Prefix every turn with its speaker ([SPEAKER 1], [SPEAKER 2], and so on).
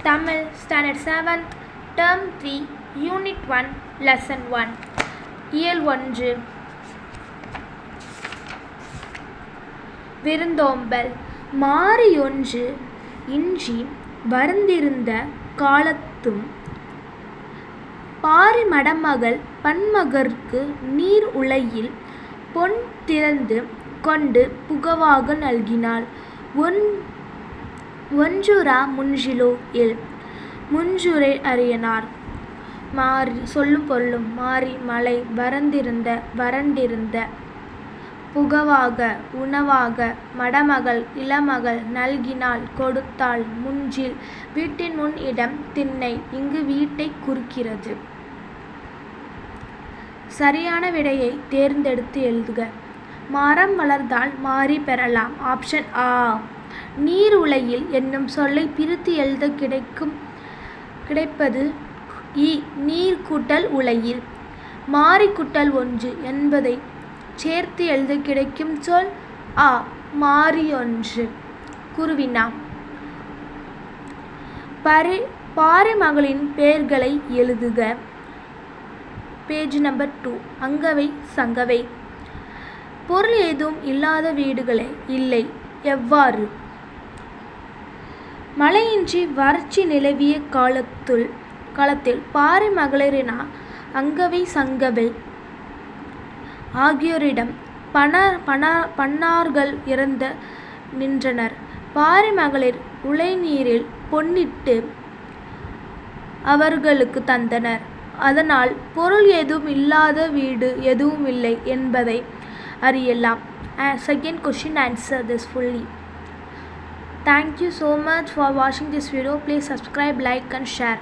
[SPEAKER 1] Tamil Standard 7th Term 3 Unit 1 Lesson 1 இயல் 1 விருந்தோம்பல் மாறியொன்று இன்றி வருந்திருந்த காலத்தும் பாரி மடமகள் பன்மகற்கு நீர் உலையில் பொன் திறந்து கொண்டு புகவாக நல்கினாள். ஒன்றுரா முன்றிலோ இல் முன்றுரை அறியனார். மாறி சொல்லும் பொருளும் மாறி மலை வறண்டிருந்த புகவாக உணவாக மடமகள் இளமகள் நல்கினாள் கொடுத்தாள் முன்றில் வீட்டின் முன் இடம் திண்ணை இங்கு வீட்டை குறிக்கிறது. சரியான விடையை தேர்ந்தெடுத்து எழுதுக. மரம் வளர்ந்தால் மாறி பெறலாம். ஆப்ஷன் ஆ. நீர் உலையில் என்னும் சொல்லை பிரித்து எழுத கிடைப்பது இ. நீர் கூட்டல் உலையில். மாறி கூட்டல் ஒன்று என்பதை சேர்த்து எழுத கிடைக்கும் சொல் ஆ. மாறியொன்று. குருவினா பாரிமகளின் பெயர்களை எழுதுக. Page number 2. அங்கவை சங்கவை. பொருள் ஏதும் இல்லாத வீடுகளே இல்லை. எவ்வாறு? மழையின்றி வறட்சி நிலவிய காலத்தில் பாரி மகளிரினா அங்கவை சங்கவை ஆகியோரிடம் பன்னார்கள் இறந்து நின்றனர். பாரி மகளிர் உலைநீரில் பொன்னிட்டு அவர்களுக்கு தந்தனர். அதனால் பொருள் ஏதும் இல்லாத வீடு எதுவும் இல்லை என்பதை அறியலாம். Second question, answer this fully. Thank you so much for watching this video. Please subscribe, like and share.